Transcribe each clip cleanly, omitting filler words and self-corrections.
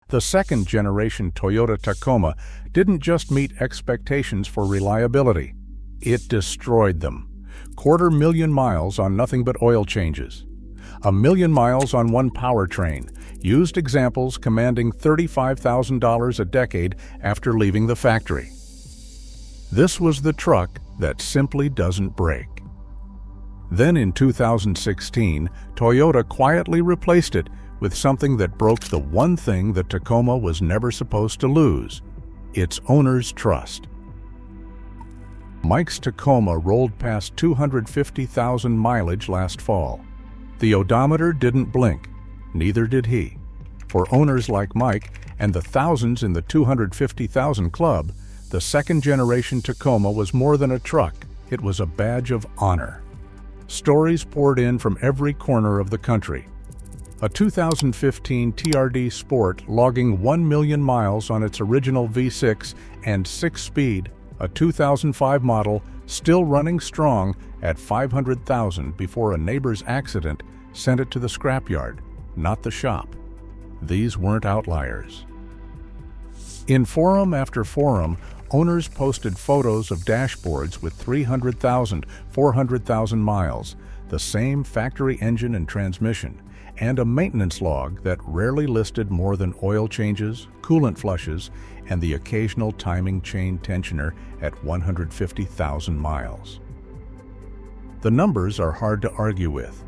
The second-generation Toyota Tacoma didn't just meet expectations for reliability. It destroyed them. 250,000 miles on nothing but oil changes. 1,000,000 miles on one powertrain, used examples commanding $35,000 a decade after leaving the factory. This was the truck that simply doesn't break. Then in 2016, Toyota quietly replaced it with something that broke the one thing the Tacoma was never supposed to lose: its owner's trust. Mike's Tacoma rolled past 250,000 mileage last fall. The odometer didn't blink, neither did he. For owners like Mike and the thousands in the 250,000 club, the second-generation Tacoma was more than a truck. It was a badge of honor. Stories poured in from every corner of the country. A 2015 TRD Sport logging 1 million miles on its original V6 and 6-speed, a 2005 model still running strong at 500,000 before a neighbor's accident sent it to the scrapyard, not the shop. These weren't outliers. In forum after forum, owners posted photos of dashboards with 300,000, 400,000 miles, the same factory engine and transmission, and a maintenance log that rarely listed more than oil changes, coolant flushes, and the occasional timing chain tensioner at 150,000 miles. The numbers are hard to argue with.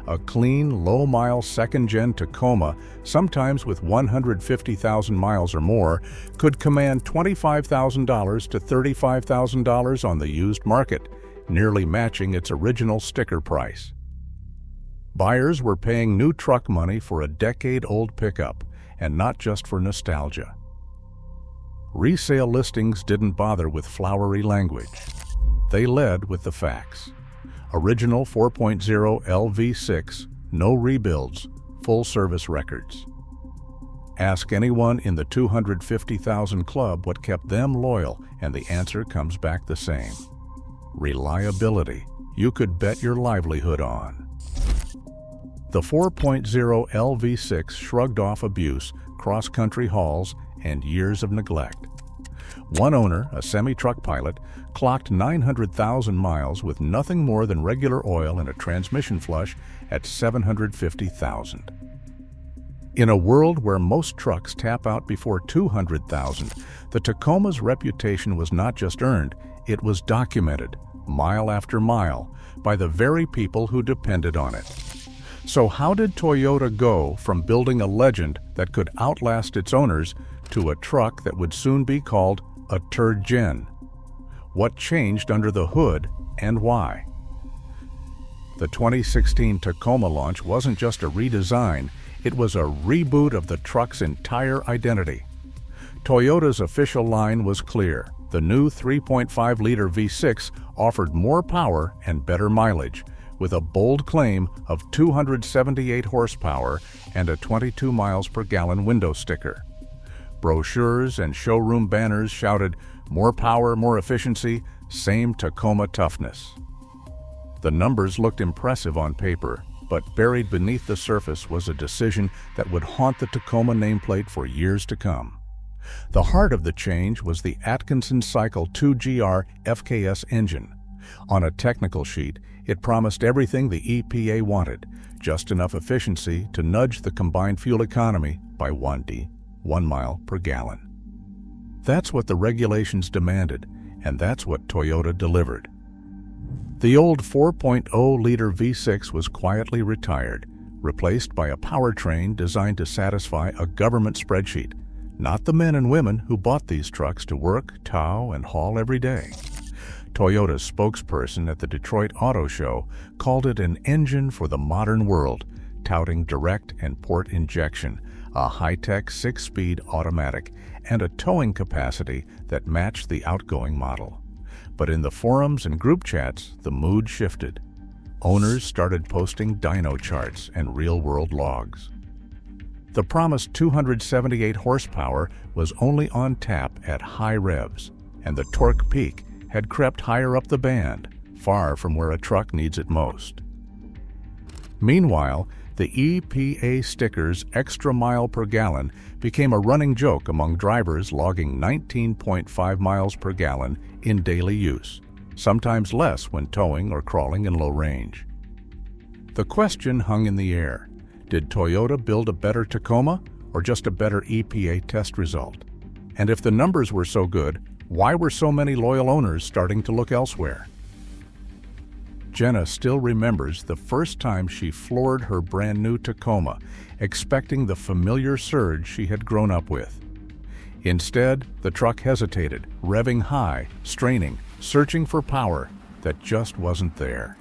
A clean, low-mile second-gen Tacoma, sometimes with 150,000 miles or more, could command $25,000 to $35,000 on the used market, nearly matching its original sticker price. Buyers were paying new truck money for a decade-old pickup, and not just for nostalgia. Resale listings didn't bother with flowery language. They led with the facts. Original 4.0 LV6, no rebuilds, full service records. Ask anyone in the 250,000 club what kept them loyal, and the answer comes back the same. Reliability, you could bet your livelihood on. The 4.0 LV6 shrugged off abuse, cross-country hauls, and years of neglect. One owner, a semi-truck pilot, clocked 900,000 miles with nothing more than regular oil and a transmission flush at 750,000. In a world where most trucks tap out before 200,000, the Tacoma's reputation was not just earned, it was documented, mile after mile, by the very people who depended on it. So how did Toyota go from building a legend that could outlast its owners to a truck that would soon be called a third gen? What changed under the hood and why? The 2016 Tacoma launch wasn't just a redesign, it was a reboot of the truck's entire identity. Toyota's official line was clear. The new 3.5-liter V6 offered more power and better mileage, with a bold claim of 278 horsepower and a 22 miles per gallon window sticker. Brochures and showroom banners shouted, "More power, more efficiency, same Tacoma toughness." The numbers looked impressive on paper, but buried beneath the surface was a decision that would haunt the Tacoma nameplate for years to come. The heart of the change was the Atkinson Cycle 2GR FKS engine. On a technical sheet, it promised everything the EPA wanted, just enough efficiency to nudge the combined fuel economy by 1 mile per gallon. That's what the regulations demanded, and that's what Toyota delivered. The old 4.0-liter V6 was quietly retired, replaced by a powertrain designed to satisfy a government spreadsheet, not the men and women who bought these trucks to work, tow, and haul every day. Toyota's spokesperson at the Detroit Auto Show called it an engine for the modern world, touting direct and port injection, a high-tech 6-speed automatic, and a towing capacity that matched the outgoing model. But in the forums and group chats, the mood shifted. Owners started posting dyno charts and real-world logs. The promised 278 horsepower was only on tap at high revs, and the torque peak had crept higher up the band, far from where a truck needs it most. Meanwhile, The EPA sticker's extra mile per gallon became a running joke among drivers logging 19.5 miles per gallon in daily use, sometimes less when towing or crawling in low range. The question hung in the air: did Toyota build a better Tacoma or just a better EPA test result? And if the numbers were so good, why were so many loyal owners starting to look elsewhere? Jenna still remembers the first time she floored her brand new Tacoma, expecting the familiar surge she had grown up with. Instead, the truck hesitated, revving high, straining, searching for power that just wasn't there.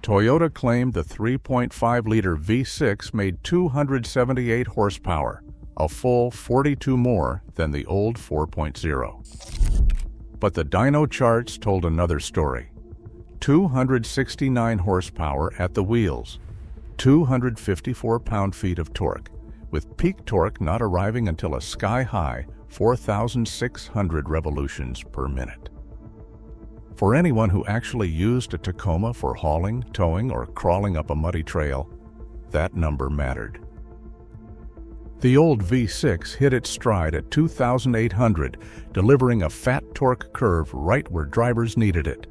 Toyota claimed the 3.5-liter V6 made 278 horsepower, a full 42 more than the old 4.0. But the dyno charts told another story. 269 horsepower at the wheels, 254 pound-feet of torque, with peak torque not arriving until a sky-high 4,600 revolutions per minute. For anyone who actually used a Tacoma for hauling, towing, or crawling up a muddy trail, that number mattered. The old V6 hit its stride at 2,800, delivering a fat torque curve right where drivers needed it.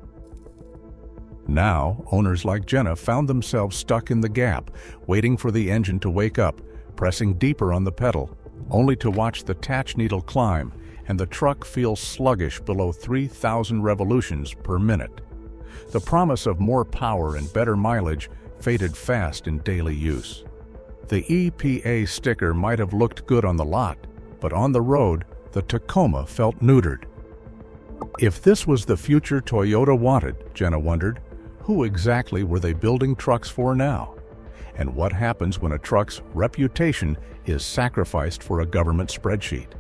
Now, owners like Jenna found themselves stuck in the gap, waiting for the engine to wake up, pressing deeper on the pedal, only to watch the attach needle climb and the truck feel sluggish below 3,000 revolutions per minute. The promise of more power and better mileage faded fast in daily use. The EPA sticker might have looked good on the lot, but on the road, the Tacoma felt neutered. If this was the future Toyota wanted, Jenna wondered, who exactly were they building trucks for now? And what happens when a truck's reputation is sacrificed for a government spreadsheet?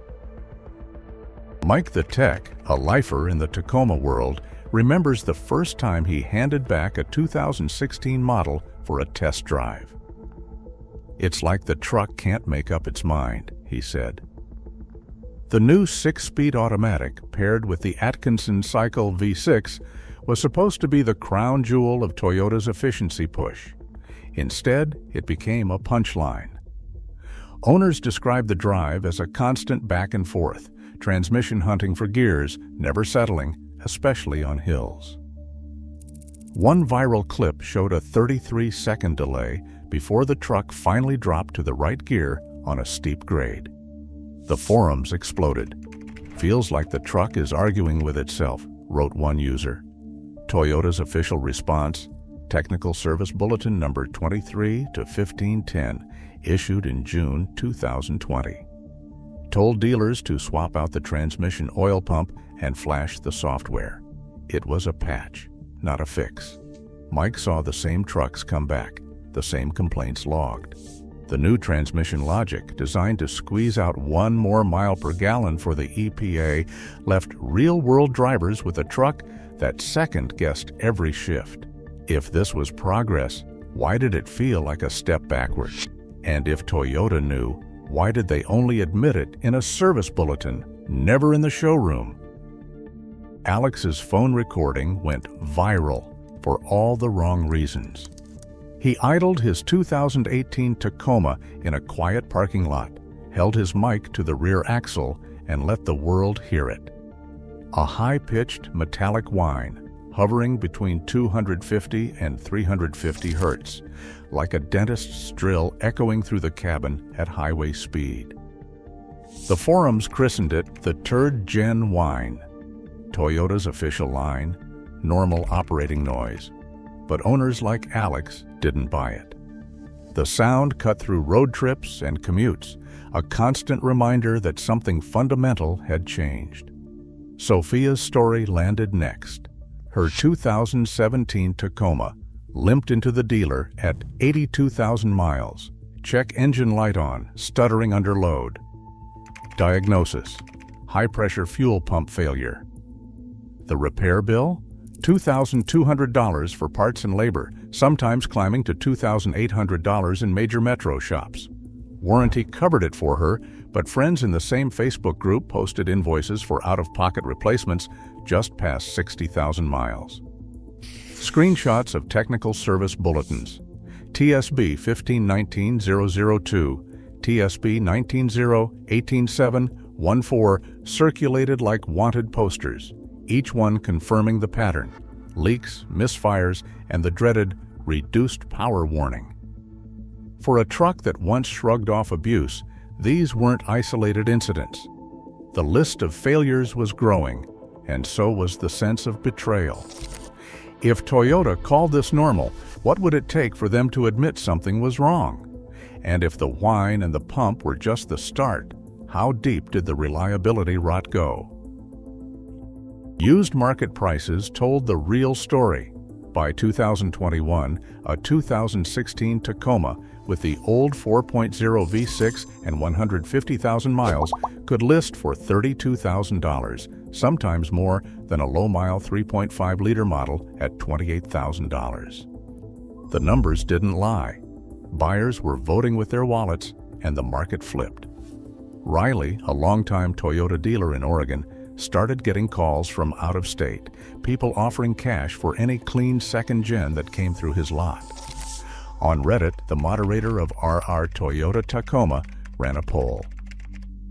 Mike the Tech, a lifer in the Tacoma world, remembers the first time he handed back a 2016 model for a test drive. "It's like the truck can't make up its mind," he said. The new 6-speed automatic, paired with the Atkinson Cycle V6, was supposed to be the crown jewel of Toyota's efficiency push. Instead, it became a punchline. Owners described the drive as a constant back and forth, transmission hunting for gears, never settling, especially on hills. One viral clip showed a 33-second delay before the truck finally dropped to the right gear on a steep grade. The forums exploded. "Feels like the truck is arguing with itself," wrote one user. Toyota's official response, Technical Service Bulletin number 23-1510, issued in June 2020. Told dealers to swap out the transmission oil pump and flash the software. It was a patch, not a fix. Mike saw the same trucks come back, the same complaints logged. The new transmission logic, designed to squeeze out 1 more mile per gallon for the EPA, left real-world drivers with a truck that second-guessed every shift. If this was progress, why did it feel like a step backward? And if Toyota knew, why did they only admit it in a service bulletin, never in the showroom? Alex's phone recording went viral for all the wrong reasons. He idled his 2018 Tacoma in a quiet parking lot, held his mic to the rear axle, and let the world hear it. A high-pitched metallic whine, hovering between 250 and 350 hertz, like a dentist's drill echoing through the cabin at highway speed. The forums christened it the Third Gen whine, Toyota's official line, normal operating noise. But owners like Alex didn't buy it. The sound cut through road trips and commutes, a constant reminder that something fundamental had changed. Sophia's story landed next. Her 2017 Tacoma limped into the dealer at 82,000 miles, check engine light on, stuttering under load. Diagnosis: high-pressure fuel pump failure. The repair bill? $2,200 for parts and labor, sometimes climbing to $2,800 in major metro shops. Warranty covered it for her, but friends in the same Facebook group posted invoices for out-of-pocket replacements just past 60,000 miles. Screenshots of technical service bulletins. TSB 1519-002, TSB 19-0-187-14 circulated like wanted posters, each one confirming the pattern: leaks, misfires, and the dreaded reduced power warning. For a truck that once shrugged off abuse, these weren't isolated incidents. The list of failures was growing, and so was the sense of betrayal. If Toyota called this normal, what would it take for them to admit something was wrong? And if the whine and the pump were just the start, how deep did the reliability rot go? Used market prices told the real story. By 2021, a 2016 Tacoma with the old 4.0 V6 and 150,000 miles could list for $32,000, sometimes more than a low-mile 3.5-liter model at $28,000. The numbers didn't lie. Buyers were voting with their wallets, and the market flipped. Riley, a longtime Toyota dealer in Oregon, started getting calls from out of state, people offering cash for any clean second-gen that came through his lot. On Reddit, the moderator of RR Toyota Tacoma ran a poll.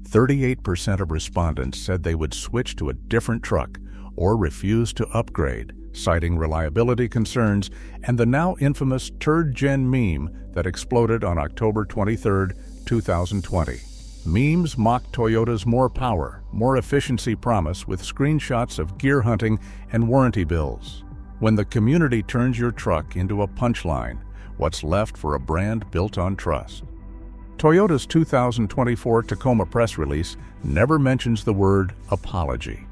38% of respondents said they would switch to a different truck or refuse to upgrade, citing reliability concerns and the now infamous Third Gen meme that exploded on October 23, 2020. Memes mocked Toyota's more power, more efficiency promise with screenshots of gear hunting and warranty bills. When the community turns your truck into a punchline, what's left for a brand built on trust? Toyota's 2024 Tacoma press release never mentions the word apology.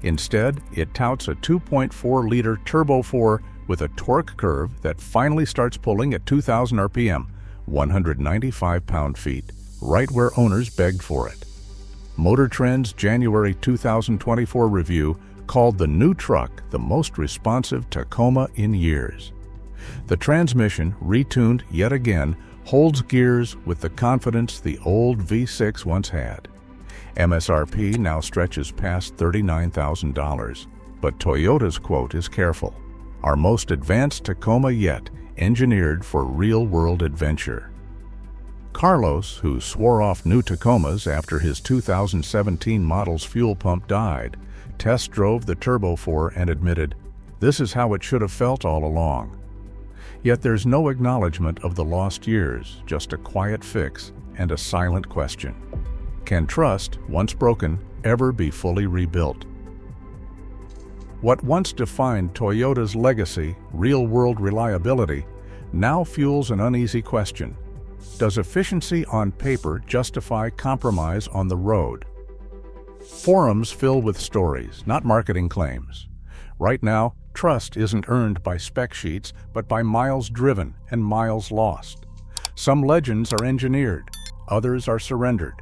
Instead, it touts a 2.4-liter Turbo 4 with a torque curve that finally starts pulling at 2,000 RPM, 195 pound-feet, right where owners begged for it. Motor Trend's January 2024 review called the new truck the most responsive Tacoma in years. The transmission, retuned yet again, holds gears with the confidence the old V6 once had. MSRP now stretches past $39,000, but Toyota's quote is careful: "Our most advanced Tacoma yet, engineered for real-world adventure." Carlos, who swore off new Tacomas after his 2017 model's fuel pump died, test drove the Turbo 4 and admitted, "This is how it should have felt all along." Yet there's no acknowledgement of the lost years, just a quiet fix and a silent question. Can trust, once broken, ever be fully rebuilt? What once defined Toyota's legacy, real-world reliability, now fuels an uneasy question. Does efficiency on paper justify compromise on the road? Forums fill with stories, not marketing claims. Right now, trust isn't earned by spec sheets, but by miles driven and miles lost. Some legends are engineered, others are surrendered.